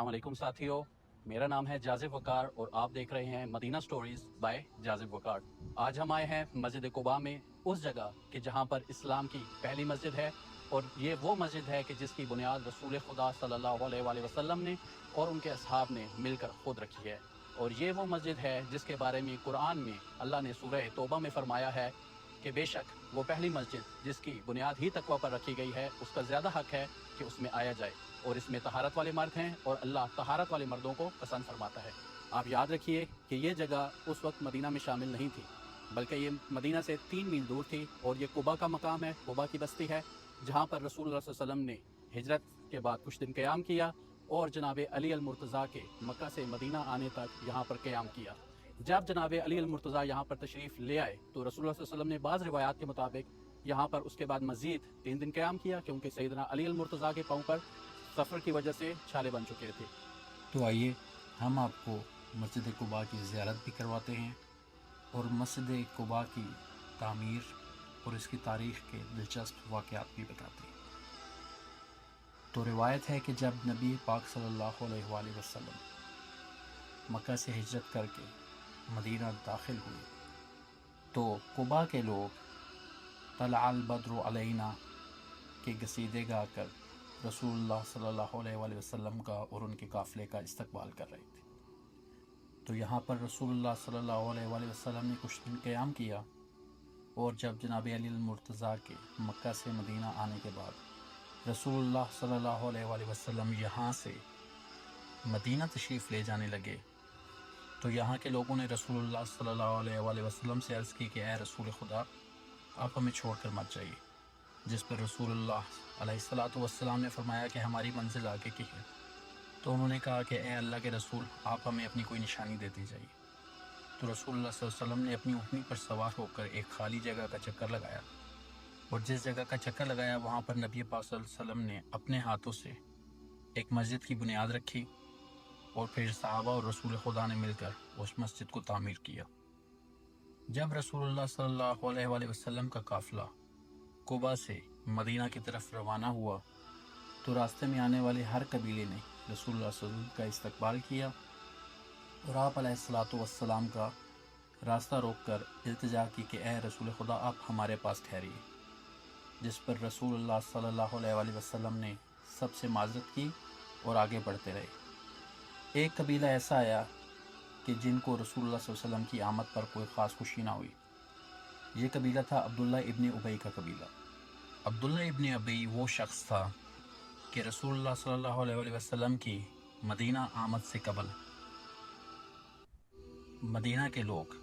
अस्सलाम वालेकुम साथियों, मेरा नाम है जाज़िब वकार और आप देख रहे हैं मदीना स्टोरीज़ बाय जाज़िब वकार। आज हम आए हैं मस्जिद कुबा में, उस जगह कि जहाँ पर इस्लाम की पहली मस्जिद है और ये वो मस्जिद है कि जिसकी बुनियाद रसूल खुदा सल्लल्लाहु अलैहि वसल्लम ने और उनके असहाब ने मिलकर खुद रखी है। और ये वो मस्जिद है जिसके बारे में कुरान में अल्लाह ने सूरह तौबा में फरमाया है कि बेशक वो पहली मस्जिद जिसकी बुनियाद ही तकवा पर रखी गई है, उसका ज़्यादा हक है कि उसमें आया जाए, और इसमें तहारत वाले मर्द हैं और अल्लाह तहारत वाले मर्दों को पसंद फरमाता है। आप याद रखिए कि ये जगह उस वक्त मदीना में शामिल नहीं थी, बल्कि ये मदीना से 3 मील दूर थी, और ये कुबा का मकाम है, कुबा की बस्ती है, जहाँ पर रसूलुल्लाह सल्लल्लाहु अलैहि वसल्लम ने हिजरत के बाद कुछ दिन क़याम किया और जनाब अली अल मुर्तज़ा के मक्का से मदीना आने तक यहाँ पर क़याम किया। जब जनाब अली अल मुर्तज़ा यहाँ पर तशरीफ़ ले आए तो रसूलुल्लाह सल्लल्लाहु अलैहि वसल्लम ने बाज़ रिवायात के मुताबिक यहाँ पर उसके बाद मज़ीद 3 दिन क़याम किया, क्योंकि सैयदना अली अल मुर्तज़ा के पाँव पर सफ़र की वजह से छाले बन चुके थे। तो आइए हम आपको मस्जिद कुबा की ज़ियारत भी करवाते हैं और मस्जिद कुबा की तामीर और इसकी तारीख़ के दिलचस्प वाक़यात भी बताते हैं। तो रिवायत है कि जब नबी पाक सल्लल्लाहु अलैहि वसल्लम मक्का से हिजरत करके मदीना दाखिल हुए तो कुबा के लोग तलअल बद्रु अलैना के गसीदे गाकर रसूलुल्लाह सल्लल्लाहु अलैहि वसल्लम का और उनके काफ़िले का इस्तकबाल कर रहे थे। तो यहाँ पर रसूलुल्लाह सल्लल्लाहु अलैहि वसल्लम ने कुछ दिन क़याम किया, और जब जनाब अली मुर्तज़ा के मक्का से मदीना आने के बाद रसूलुल्लाह सल्लल्लाहु अलैहि वसल्लम यहाँ से मदीना तशरीफ़ ले जाने लगे, तो यहाँ के लोगों ने रसूलुल्लाह सल्लल्लाहु अलैहि वसल्लम से अर्ज़ की कि ए रसूल खुदा, आप हमें छोड़कर मत जाइए। जिस पर रसूलुल्लाह अलैहिस्सलातु वस्सलाम ने फरमाया कि हमारी मंजिल आगे की है। तो उन्होंने कहा कि ए अल्लाह के रसूल, आप हमें अपनी कोई निशानी दे दी जाइए। तो रसूलुल्लाह सल्लल्लाहु अलैहि वसल्लम ने अपनी ऊँटनी पर सवार होकर एक खाली जगह का चक्कर लगाया, और जिस जगह का चक्कर लगाया वहाँ पर नबी पाक सल्लल्लाहु अलैहि वसल्लम ने अपने हाथों से एक मस्जिद की बुनियाद रखी, और फिर सहाबा और रसूल खुदा ने मिलकर उस मस्जिद को तामीर किया। जब रसूलुल्लाह सल्लल्लाहु अलैहि वसल्लम का काफ़िला कुबा से मदीना की तरफ रवाना हुआ तो रास्ते में आने वाले हर कबीले ने रसूलुल्लाह सल्लल्लाहु अलैहि वसल्लम का इस्तकबाल किया, और आप अलैहिस्सलातु वस्सलाम का रास्ता रोककर इल्तिजा की कि ए रसूल खुदा, आप हमारे पास ठहरिए। जिस पर रसूलुल्लाह सल्लल्लाहु अलैहि वसल्लम ने सबसे माज़रत की और आगे बढ़ते रहे। एक कबीला ऐसा आया कि जिनको रसूलुल्लाह सल्लल्लाहु अलैहि वसल्लम की आमद पर कोई ख़ास खुशी ना हुई। ये कबीला था अब्दुल्ला इब्न उबई का कबीला। अब्दुल्ला इब्न उबई वो शख्स था कि रसूलुल्लाह सल्लल्लाहु अलैहि वसल्लम की मदीना आमद से कबल मदीना के लोग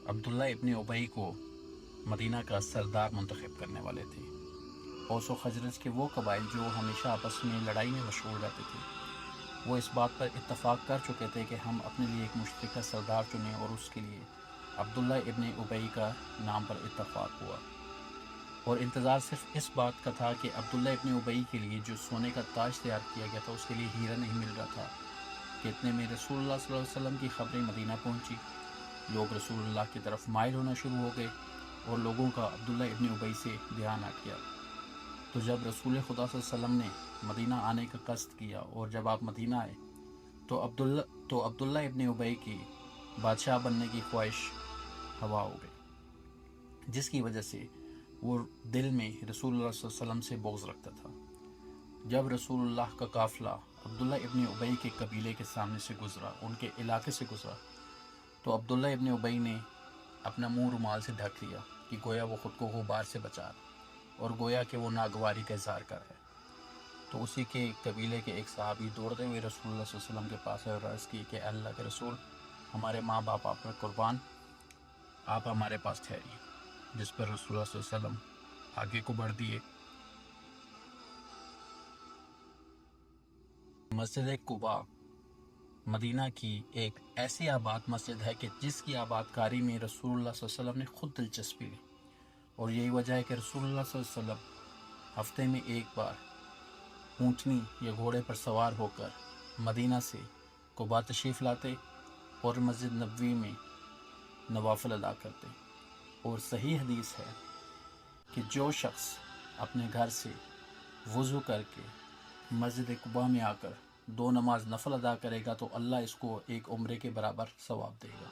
अब्दुल्ला इब्न उबई को मदीना का सरदार मुंतखब करने वाले थे। औस व खजरज के वो कबाइल जो हमेशा आपस में लड़ाई में मशहूर रहते थे, वो इस बात पर इत्तफ़ाक़ कर चुके थे कि हम अपने लिए एक मुश्तरका सरदार चुनें, और उसके लिए अब्दुल्ला इब्न उबई का नाम पर इत्तफ़ाक़ हुआ। और इंतज़ार सिर्फ इस बात का था कि अब्दुल्ला इब्न उबई के लिए जो सोने का ताज तैयार किया गया था उसके लिए हीरा नहीं मिल रहा था कि इतने में रसूलुल्लाह सल्लल्लाहु अलैहि वसल्लम की खबरें मदीना पहुंची। लोग रसूलुल्लाह की तरफ माइल होना शुरू हो गए, और लोगों का अब्दुल्ला इब्न उबई से ध्यान हट गया। तो जब रसूल खुदा सल्लल्लाहु अलैहि वसल्लम ने मदीना आने का कस्द किया, और जब आप मदीना आए तो अब्दुल्ला इब्न उबई की बादशाह बनने की ख्वाहिश हवा हो गई, जिसकी वजह से वो दिल में रसूलुल्लाह सल्लल्लाहु अलैहि वसल्लम से बोझ रखता था। जब रसूलुल्लाह का काफ़िला अब्दुल्ला इब्न उबई के कबीले के सामने से गुज़रा, उनके इलाके से गुज़रा, तो अब्दुल्ला इब्न उबई ने अपना मुंह रुमाल से ढक लिया कि गोया वो ख़ुद को गुबार से बचा रहा, और गोया कि वो नागवारी का इज़हार कर है। तो उसी के कबीले के एक सहाबी दौड़ते हुए रसूलुल्लाह सल्लल्लाहु अलैहि वसल्लम के पास है और अर्ज़ की कि अल्लाह के रसूल, हमारे माँ बाप आप पर कुर्बान, आप हमारे पास ठहरिए। जिस पर रसूलुल्लाह सल्लल्लाहु अलैहि वसल्लम आगे को बढ़ दिए। मस्जिद कुबा मदीना की एक ऐसी आबाद मस्जिद है कि जिसकी आबादकारी में रसूलुल्लाह सल्लल्लाहु अलैहि वसल्लम ने ख़ुद दिलचस्पी ली, और यही वजह है कि रसूलुल्लाह सल्लल्लाहु अलैहि वसल्लम हफ्ते में एक बार ऊँटनी या घोड़े पर सवार होकर मदीना से कुबा तशरीफ़ लाते और मस्जिद नबवी में नवाफिल अदा करते। और सही हदीस है कि जो शख्स अपने घर से वज़ू करके मस्जिद कुबा में आकर 2 نماز نفل ادا کرے گا تو اللہ اس کو ایک عمرے کے برابر ثواب دے گا۔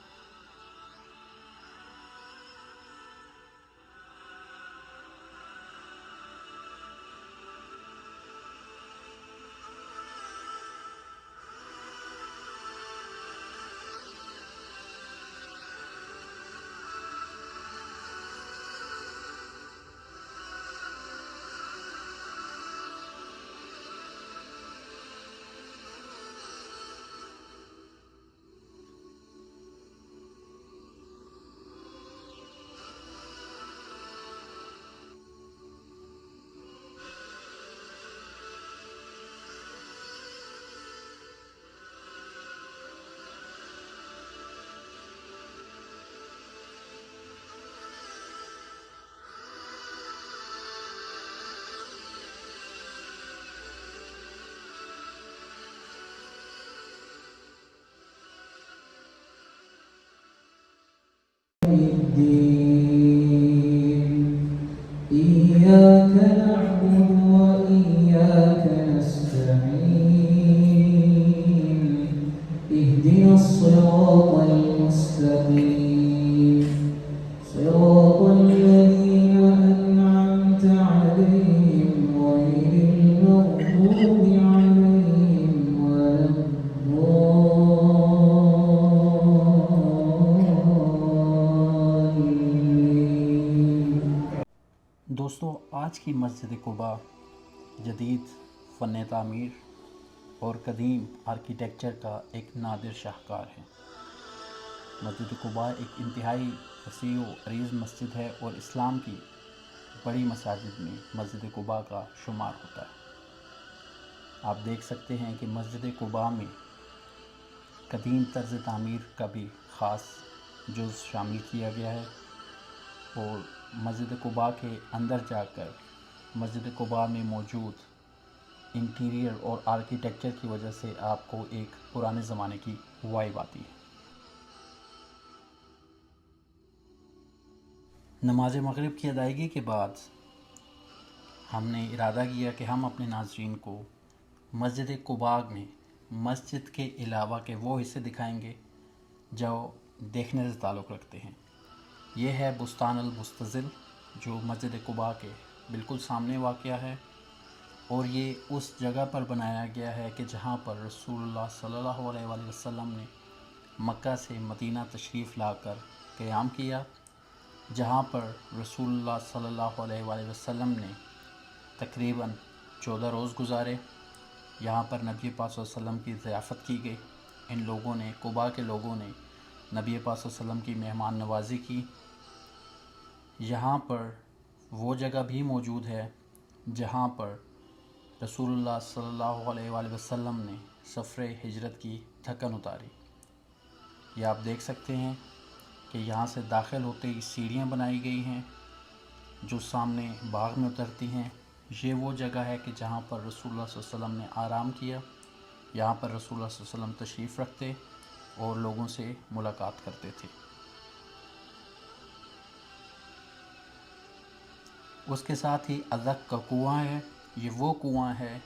إياك نعبد وإياك نستعين اهدنا الصراط المستقيم صراط الذين أنعمت عليهم غير المغضوب عليهم ولا الضالين۔ دوستو، آج کی مسجد قباء جدید فن تعمیر اور قدیم آرکیٹیکچر کا ایک نادر شاہکار ہے۔ مسجد قباء ایک انتہائی وسیع و عریض مسجد ہے اور اسلام کی بڑی مساجد میں مسجد قباء کا شمار ہوتا ہے۔ آپ دیکھ سکتے ہیں کہ مسجد قباء میں قدیم طرز تعمیر کا بھی خاص جز شامل کیا گیا ہے، اور مسجد قباء کے اندر جا کر مسجد قباء میں موجود انٹیریئر اور آرکیٹیکچر کی وجہ سے آپ کو ایک پرانے زمانے کی وائب آتی ہے۔ نماز مغرب کی ادائیگی کے بعد ہم نے ارادہ کیا کہ ہم اپنے ناظرین کو مسجد قباء میں مسجد کے علاوہ کے وہ حصے دکھائیں گے جو دیکھنے سے تعلق رکھتے ہیں۔ یہ ہے بستان المستظل، جو مسجد قباء کے بالکل سامنے واقع ہے، اور یہ اس جگہ پر بنایا گیا ہے کہ جہاں پر رسول اللہ صلی اللہ علیہ وآلہ وسلم نے مکہ سے مدینہ تشریف لا کر قیام کیا، جہاں پر رسول اللہ صلی اللہ علیہ وآلہ وسلم نے تقریباً 14 روز گزارے۔ یہاں پر نبی پاک صلی اللہ علیہ وسلم کی ضیافت کی گئی۔ ان لوگوں نے، قباء کے لوگوں نے نبی پاک صلی اللہ علیہ وسلم کی مہمان نوازی کی۔ یہاں پر وہ جگہ بھی موجود ہے جہاں پر رسول اللہ صلی اللہ علیہ وآلہ وسلم نے سفر ہجرت کی تھکن اتاری۔ یہ آپ دیکھ سکتے ہیں کہ یہاں سے داخل ہوتے ہی سیڑھیاں بنائی گئی ہیں جو سامنے باغ میں اترتی ہیں۔ یہ وہ جگہ ہے کہ جہاں پر رسول اللہ صلی اللہ علیہ وسلم نے آرام کیا۔ یہاں پر رسول اللہ صلی اللہ علیہ وسلم تشریف رکھتے اور لوگوں سے ملاقات کرتے تھے۔ اس کے ساتھ ہی ازق کا کنواں ہے۔ یہ وہ کنواں ہے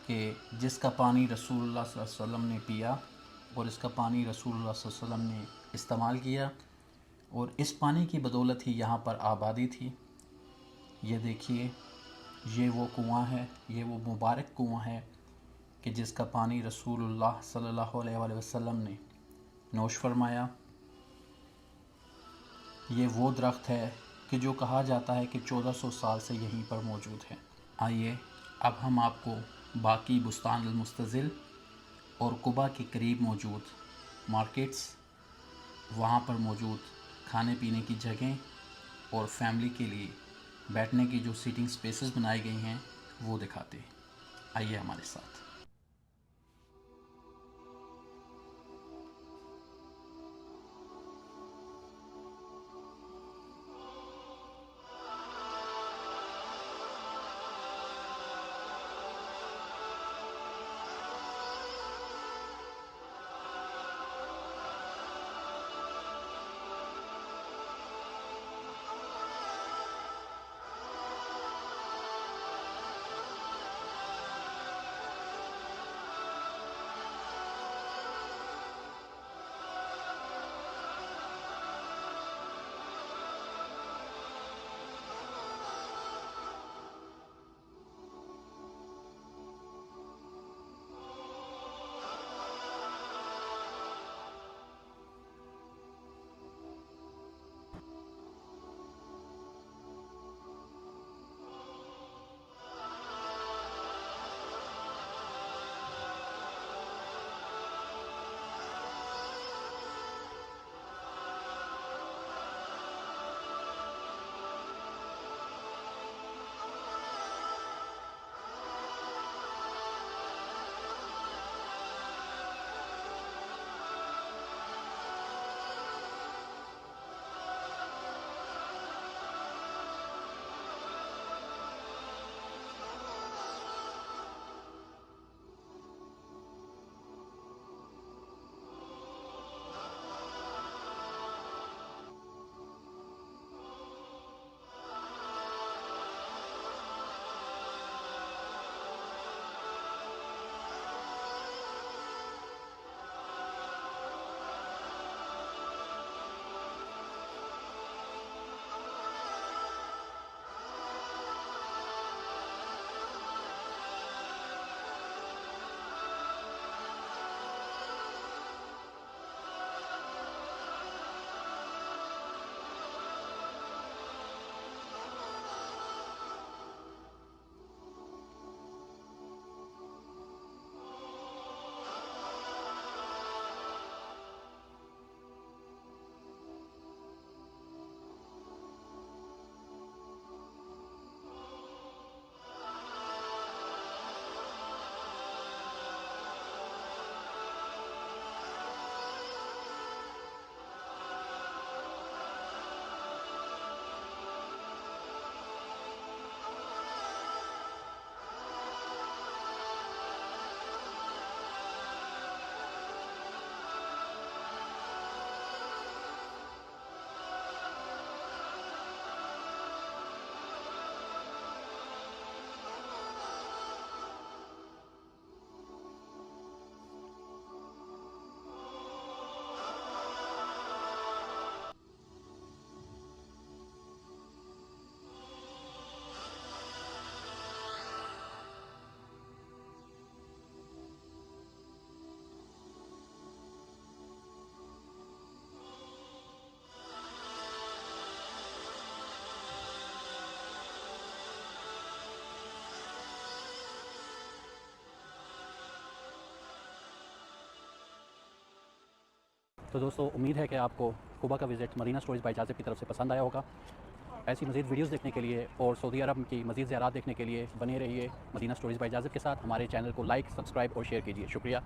کہ جس کا پانی رسول اللہ صلی اللہ علیہ وسلم نے پیا اور اس کا پانی رسول اللہ صلی اللہ علیہ وسلم نے استعمال کیا، اور اس پانی کی بدولت ہی یہاں پر آبادی تھی۔ یہ دیکھیے، یہ وہ کنواں ہے، یہ وہ مبارک کنواں ہے کہ جس کا پانی رسول اللہ صلی اللہ علیہ وآلہ وسلم نے نوش فرمایا۔ یہ وہ درخت ہے کہ جو کہا جاتا ہے کہ 1400 سال سے یہیں پر موجود ہے۔ آئیے اب ہم آپ کو باقی بستان المستظل اور قباء کے قریب موجود مارکیٹس، وہاں پر موجود کھانے پینے کی جگہیں اور فیملی کے لیے بیٹھنے کی جو سیٹنگ سپیسز بنائی گئی ہیں وہ دکھاتے ہیں۔ آئیے ہمارے ساتھ۔ تو دوستو امید ہے کہ آپ کو قبا کا وزٹ مدینہ سٹوریز بائی جازب کی طرف سے پسند آیا ہوگا. ایسی مزید ویڈیوز دیکھنے کے لیے اور سعودی عرب کی مزید زیارات دیکھنے کے لیے بنے رہیے مدینہ سٹوریز بائی جازب کے ساتھ. ہمارے چینل کو لائک، سبسکرائب اور شیئر کیجیے. شکریہ.